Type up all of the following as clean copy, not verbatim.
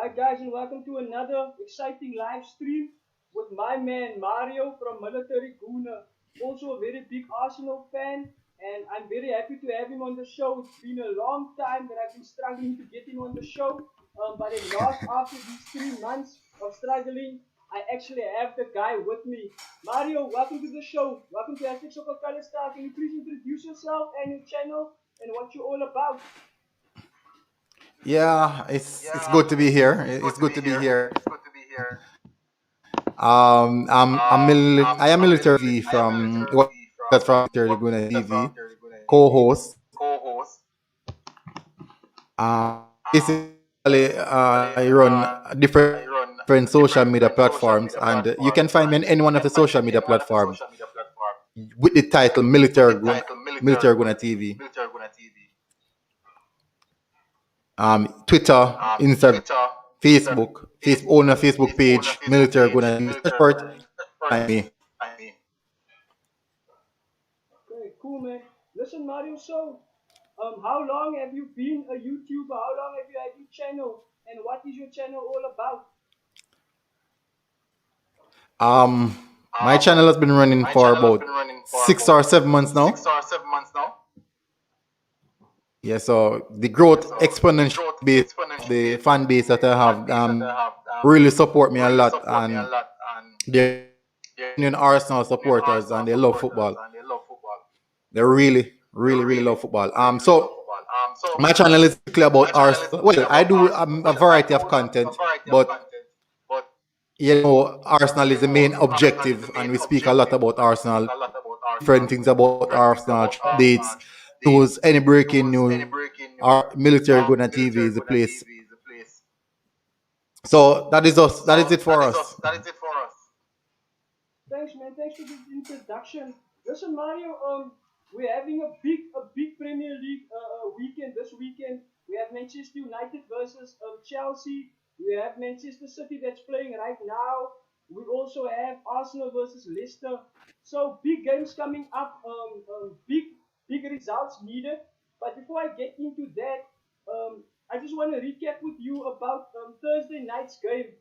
Hi guys, and welcome to another exciting live stream with my man Mario from Military Gooner, also a very big Arsenal fan, and I'm very happy to have him on the show. It's been a long time that I've been struggling to get him on the show, but at last, after these 3 months of struggling, I actually have the guy with me. Mario, welcome to the show. Welcome to Hashtag Soccer Color Star. Can you please introduce yourself and your channel and what you're all about? Yeah, it's good to be here. It's good to be here. I am military V from that's from Military Gooner TV, co-host. Basically, I run different social media platforms, and you can find me on any one of the social media platforms with the title Military Gooner TV. Twitter, Instagram, Facebook, own a Facebook page, Military Gooner TV. Search for it, find me. Okay, cool, man. Listen, Mario, so how long have you been a YouTuber? How long have you had your channel? And what is your channel all about? Um, my channel has been running for about 6 or 7 months now. Yeah, so the growth exponential base, the fan base that I have, really support me a lot, and they're genuine Arsenal supporters, and they love football. They really love football. So my channel is clear about Arsenal. Well, I do a variety of content, but Arsenal is the main objective, and we speak a lot about Arsenal, different things about Arsenal, updates, news, any breaking news. Our Military Gooner TV is the place. So that is us. That is it for us. Thanks, man. Thanks for the introduction. Listen, Mario, we're having a big Premier League weekend this weekend. We have Manchester United versus Chelsea. We have Manchester City that's playing right now. We also have Arsenal versus Leicester. So big games coming up. Big results needed. But before I get into that, I just want to recap with you about Thursday night's game.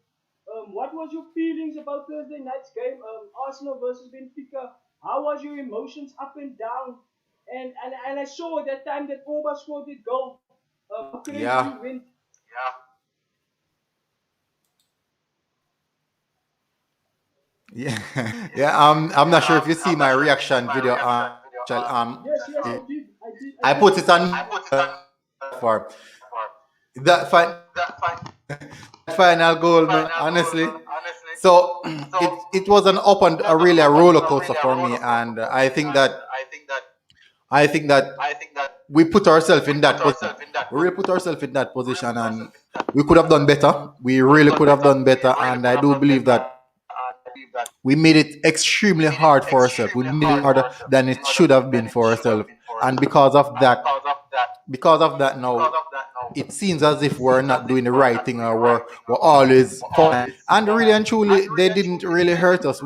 What was your feelings about Thursday night's game, Arsenal versus Benfica? How was your emotions up and down? And I saw at that time that Oba scored the goal. How crazy Yeah. you went. Yeah. Yeah. I'm not sure if you see my reaction video. Yes, yes, I did. I I did. put it on for that final goal, man, honestly. So it was an up and a really a roller coaster for me, and I think that we put ourselves in that position. We really put ourselves in that position, and we could have done better. We really could have done better, and I do believe that we made it extremely hard for ourselves. We made it harder than it should have been for ourselves, and because of that now it seems as if we're not doing the right thing, or we're always falling. And really and truly, they didn't really hurt us.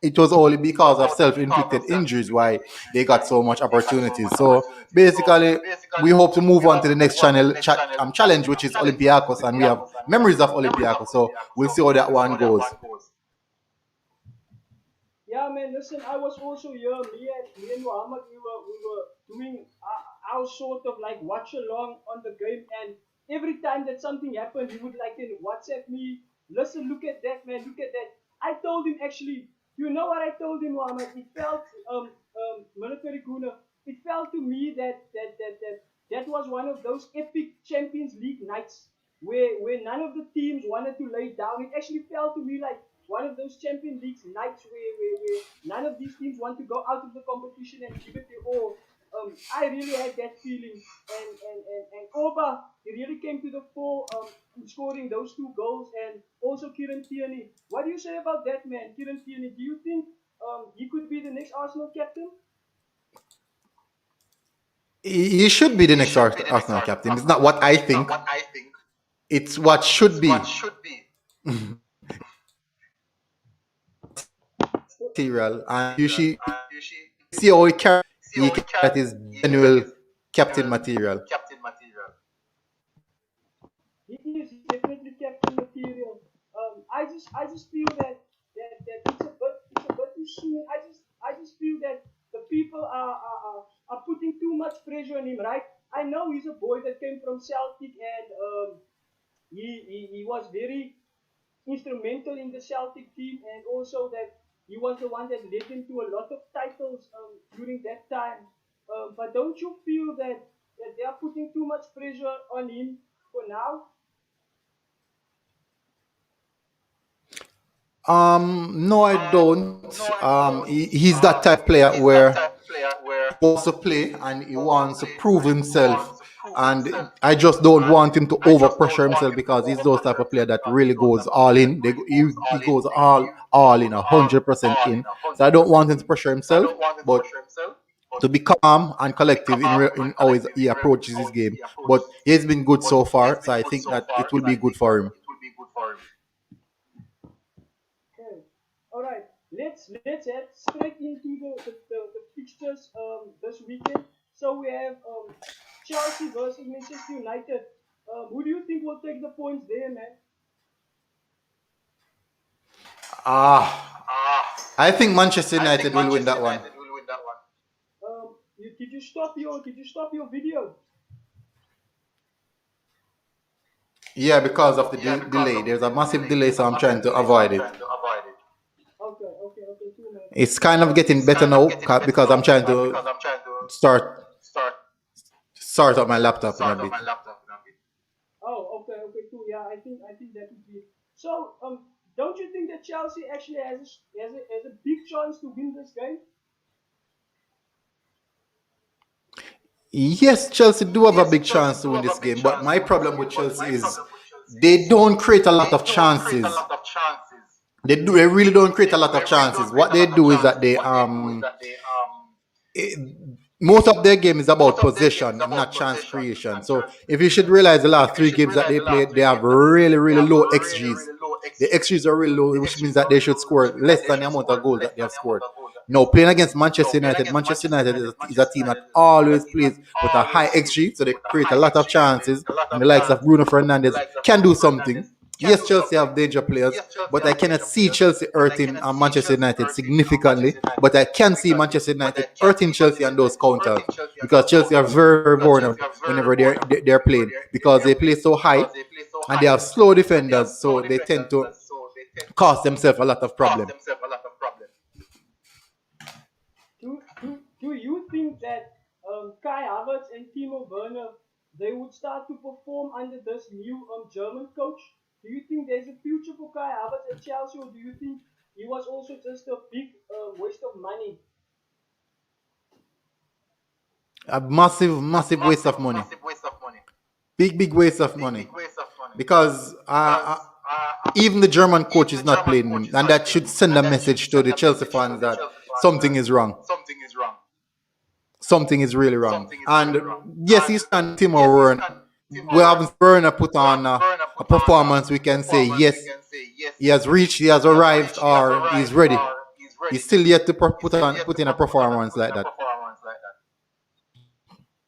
It was only because of self-inflicted injuries why they got so much opportunities. So basically, we hope to move on to the next challenge, which is Olympiacos, and we have memories of Olympiacos. So we'll see how that one goes. Yeah, man. Listen, I was also here. Me and Muhammad, we were doing our sort of like watch along on the game, and every time that something happened, he would like then WhatsApp me. Listen, look at that, man. Look at that. I told him actually. You know what I told him, Muhammad? It felt military Gooner. It felt to me that was one of those epic Champions League nights where none of the teams wanted to lay down. It actually felt to me like one of those Champions League nights where none of these teams want to go out of the competition and give it their all. I really had that feeling, and Oba, he really came to the fore in scoring those 2 goals, and also Kieran Tierney. What do you say about that, man? Kieran Tierney, do you think he could be the next Arsenal captain? He should be the next Arsenal captain. It's not what I think; it's what should be. Material, and you see how he carry. He that is genuine captain material. He's definitely captain material. I just feel that it's a bit too soon. I just feel that the people are putting too much pressure on him, right? I know he's a boy that came from Celtic and he was very instrumental in the Celtic team, and also that he was the one that led them to a lot of titles during that time. But don't you feel that they are putting too much pressure on him for now? No, I don't. He's that type of player where he wants to play and he wants to prove himself. And I just don't want him to overpressure himself because he's those type of player that really goes all in. He goes all in 100% in. So I don't want him to pressure himself, but to be calm and collective in how he approaches his game. But he's been good so far, so I think that it will be good for him. Okay. All right. Let's head straight into the fixtures this weekend. So we have Chelsea versus Manchester United. Who do you think will take the points there, man? Ah, I think Manchester United will win that one. Did you stop your video? Yeah, because of the delay. There's a massive delay, so I'm trying to avoid it. Okay, cool, man. It's kind of getting better now because I'm trying to start start up my laptop in a bit. Oh, okay, cool. Yeah, I think that would be. So, don't you think that Chelsea actually has a big chance to win this game? Yes, Chelsea do have a big chance to win this game, but my problem with Chelsea is they don't create a lot of chances. They really don't create a lot of chances. What they do is that eh, most of their game is about possession, not chance creation. So if you should realize the last three games that they played, they have really, really low XGs. The XGs are really low, which means that they should score less than the amount of goals that they have scored. Now, playing against Manchester United is a team that always plays with a high XG, so they create a lot of chances, and the likes of Bruno Fernandes can do something. Yes, Chelsea have danger players, but I cannot see Chelsea hurting Manchester United significantly. But I can see Manchester United hurting Chelsea on those counters because Chelsea are very, very vulnerable whenever they're playing because they play so high and they have slow defenders, so they tend to cause themselves a lot of problem. Do you think that Kai Havertz and Timo Werner they would start to perform under this new German coach? Do you think there's a future for Kai Havertz at Chelsea, or do you think he was also just a big waste of money? A massive, massive waste of money. Big, big waste of money. Because even the German coach is not playing him, and that should send a message to the Chelsea fans that something is wrong. Something is really wrong. And yes, he's on Timo Werner. We haven't Werner put on a performance. We can say yes, he has reached, he has arrived, or he's ready. He's still yet to put in a performance like that.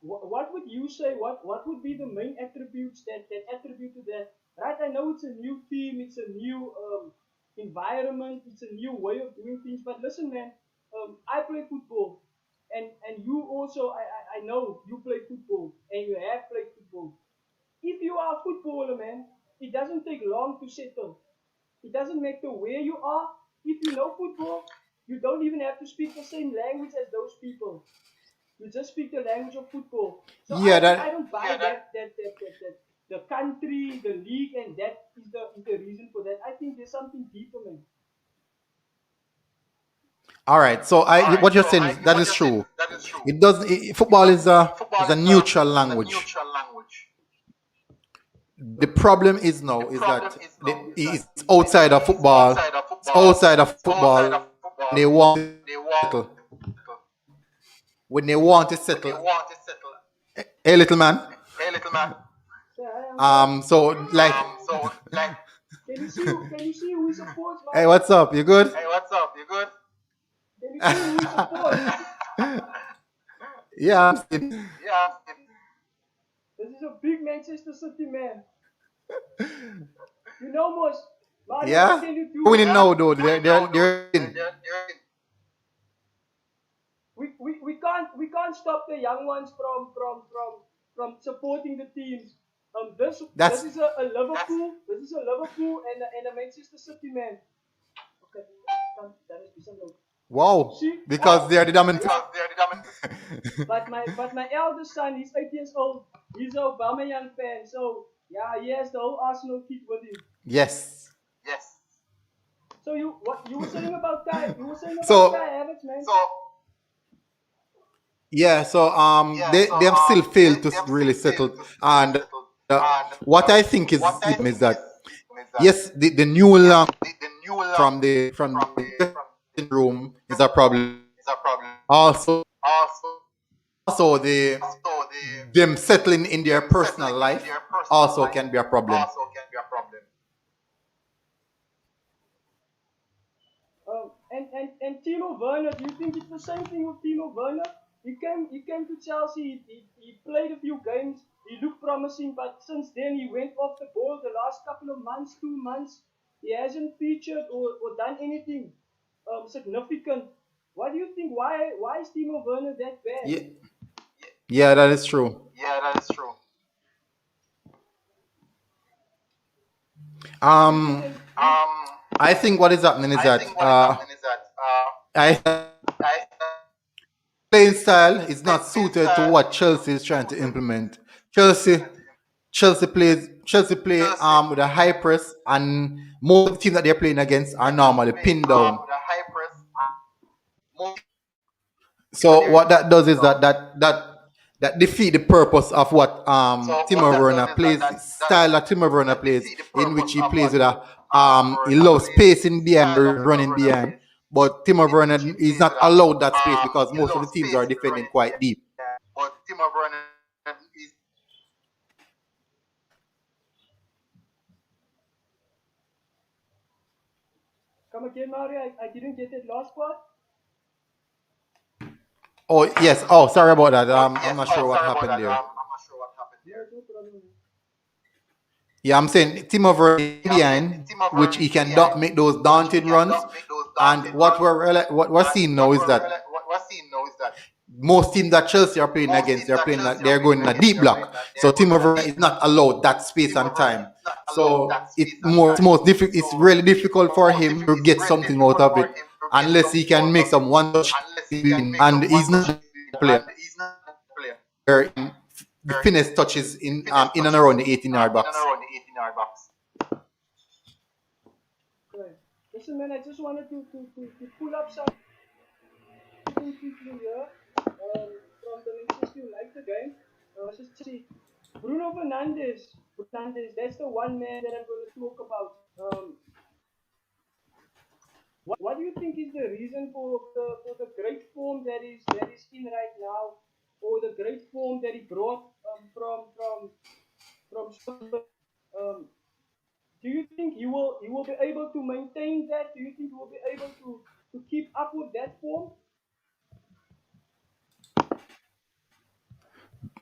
What would you say? What would be the main attributes that attribute to that? Right, I know it's a new team, it's a new environment, it's a new way of doing things. But listen, man, I play football, and you also, I know you play football, and you have played football. If you are a footballer, man, it doesn't take long to settle. It doesn't matter where you are. If you know football, you don't even have to speak the same language as those people. You just speak the language of football. So Yeah, I don't buy that the country, the league, and that is the reason for that. I think there's something deeper, man. all right. So what you're saying is that is true. It does. Football is a neutral language. The problem is now is that it's outside of football. It's outside of football. They want to settle. When they want to settle, hey little man. Yeah, I'm here. So like, Can you see who he supports, hey, man? what's up? You good? Can you see who he supports? Yeah, I'm seeing. This is a big Manchester City man. You know, most Mario, I Yeah, tell you they're too. winning now though. They're in. We can't stop the young ones from supporting the teams. This That's is a Liverpool and a Manchester City man. Okay, that is some look. wow See, because they are the dominant. yeah. But my eldest son, he's 8 years old. He's a Aubameyang fan, so yeah, he has the whole Arsenal kit with him. Yes. So you were saying about Kai? You were saying about Kai So Havertz, man. yeah, so they have still failed to really settle. And what I think is with them is that yes, the new lamp from the dressing room is a problem. Also, also them settling in their personal life also can be a problem. And Timo Werner, do you think it's the same thing with Timo Werner? He came to Chelsea. He played a few games. He looked promising, but since then he went off the ball. The last couple of months, 2 months, he hasn't featured or done anything significant. What do you think? Why is Timo Werner that bad? Yeah, yeah, that is true. And, Um, and, and I think what is happening is that I playing style is not suited to what Chelsea is trying to implement. Chelsea Chelsea play with a high press, and most of the teams that they're playing against are normally pinned down. So what that does is that defeat the purpose of what Timo Werner plays, style that Timo Werner plays, in which he plays with a he loves space in behind, running behind. But Timo Werner is not allowed that space because most of the teams are defending quite deep. come again, Mario. I didn't get that last part. Oh yes. Oh, sorry about that. I'm not sure what happened there. Yeah, no problem. Yeah, I'm saying Timo Werner behind, which he can make those daunting runs. And what we're seeing now is that most teams that Chelsea are playing against, they're playing like they're going in a deep block. So Timo Werner is not allowed that space and time. So it's really difficult for him to get something out of it unless he can make some one touch between. And he's not a player. The finesse touches in and around the 18-yard box. Okay. Listen, man, I just wanted to pull up something quickly here from the Manchester United game. Just see. Bruno Fernandes, that's the one man that I'm going to talk about. What do you think is the reason for the great form that is in right now, or the great form that he brought from Scotland? Um, do you think he will be able to maintain that? Do you think he will be able to keep up with that form?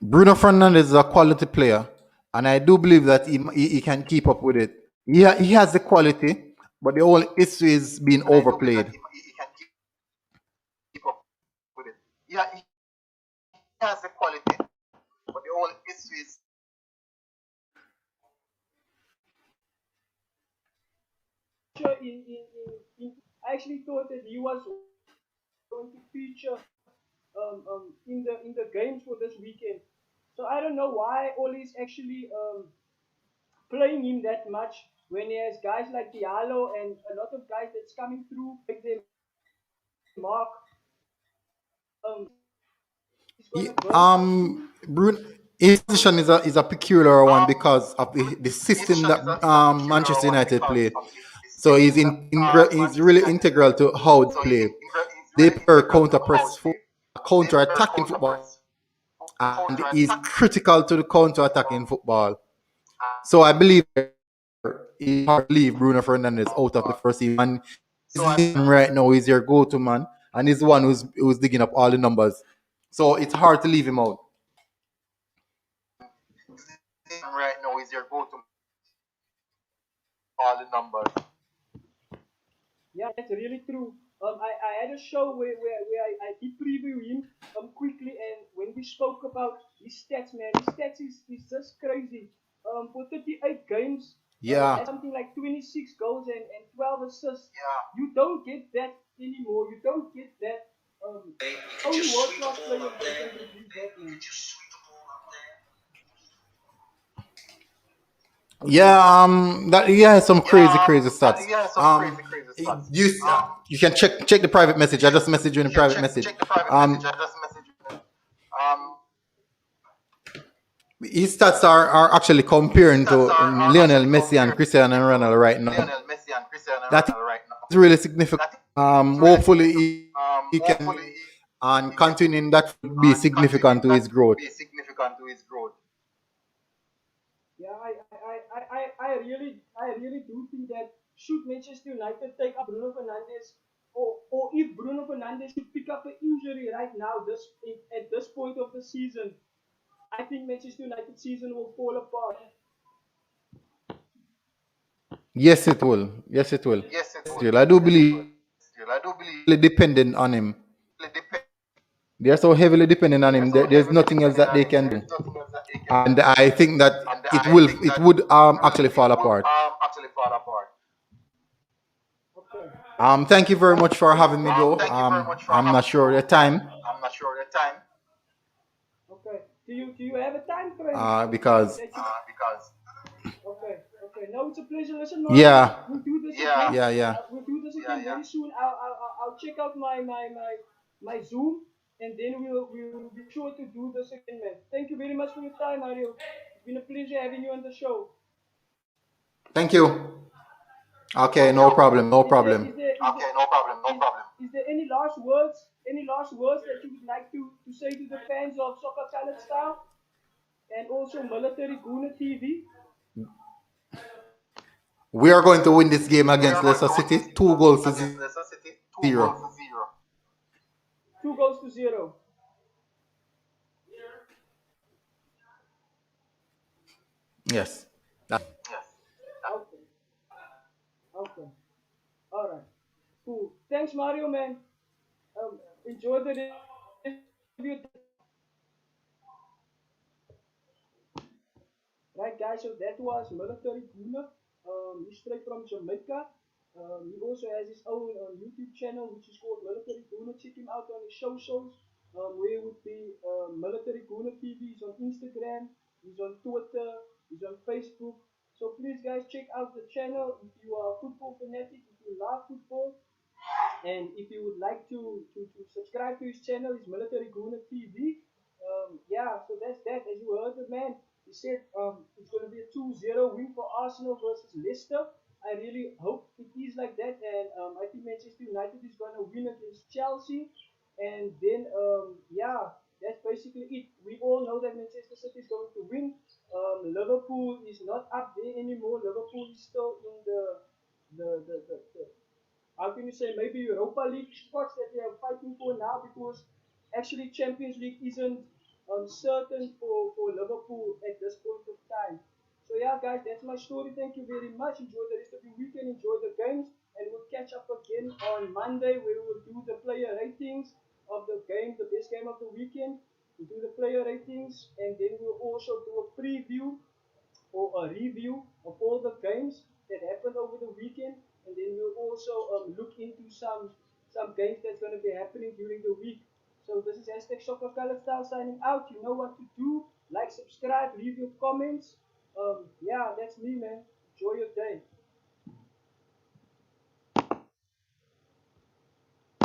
Bruno Fernandes is a quality player, and I do believe that he can keep up with it. He has the quality, but the whole issue is being overplayed. Sure, I actually thought that he was going to feature in the games for this weekend. So I don't know why Oli is actually playing him that much when he has guys like Diallo and a lot of guys that's coming through, make them mark. He's He, gonna burn some food. Bruno, his position is a peculiar one because of the system that Manchester United play. So he's really integral to how they play. They play counter press football, counter attacking football, and he's critical to the counter attacking football. So I believe it's hard to leave Bruno Fernandes out of the first team. And right now is your go-to man, and he's the one who's digging up all the numbers. So it's hard to leave him out. Yeah, that's really true. I had a show where I did preview him quickly, and when we spoke about his stats, man, his stats is just crazy. For 38 games, Yeah. has something like 26 goals and 12 assists. You don't get that anymore. You don't get that. Only world class players can produce that, man. Yeah, that he has some crazy stats. You you can check the private message. I just messaged you in the private message. His stats are actually comparing to Lionel Messi and Cristiano Ronaldo right now. That is really significant. Hopefully he can and continuing that would be significant to his growth. Yeah, I really do think that should Manchester United take up Bruno Fernandes, or if Bruno Fernandes should pick up an injury right now, at this point of the season, I think Manchester United season will fall apart. Yes, it will. Yes, it will. Still, I do believe they're dependent on him. They are so heavily dependent on him. There's nothing else that they can do, and I think that it would actually fall apart. Okay, Thank you very much for okay, having me, though. I'm not sure the time okay. Do you have a time frame because that you? Okay, okay. No, it's a pleasure. Listen, Mario, yeah, we'll do this again. yeah. We'll do this again very soon. I'll check out my Zoom, and then we'll be sure to do this again, man. Thank you very much for your time, Mario. It's been a pleasure having you on the show. Thank you. Okay, no Okay. problem, no Is there problem. is there is there is there any last words? Any last words that you would like to say to the fans of Soccer Colored Style and also Military Gooner TV? We are going to win this game against Leicester City, 2 goals to zero. 2 goals to 0. Yes. Okay. Okay. All right. Cool. Thanks, Mario, man. Enjoy the rest of your right, guys. So that was Military Gooner. He's straight from Jamaica. He also has his own YouTube channel, which is called Military Gooner. Check him out on his socials. Where would be Military Gooner TV. He's on Instagram. He's on Twitter. He's on Facebook. So please, guys, check out the channel if you are a football fanatic. If you love football, and if you would like to subscribe to his channel, his Military Gooner TV, yeah, so that's that. As you heard the man, he said it's going to be a 2-0 win for Arsenal versus Leicester. I really hope it is like that, and I think Manchester United is going to win against Chelsea, and then yeah, that's basically it. We all know that Manchester City is going to win. Liverpool is not up there anymore. Liverpool is still in the how can you say, maybe Europa League spots that they are fighting for now, because actually Champions League isn't certain for Liverpool at this point of time. So yeah, guys, that's my story. Thank you very much. Enjoy the rest of your weekend. Enjoy the games, and we'll catch up again on Monday, where we'll do the player ratings of the game, the best game of the weekend. We'll do the player ratings, and then we'll also do a preview or a review of all the games that happened over the weekend, and then we'll also look into some games that's going to be happening during the week. So this is hashtag Soccer Color Style signing out. You know what to do. Like, subscribe, leave your comments. Yeah, that's me, man. Enjoy your day.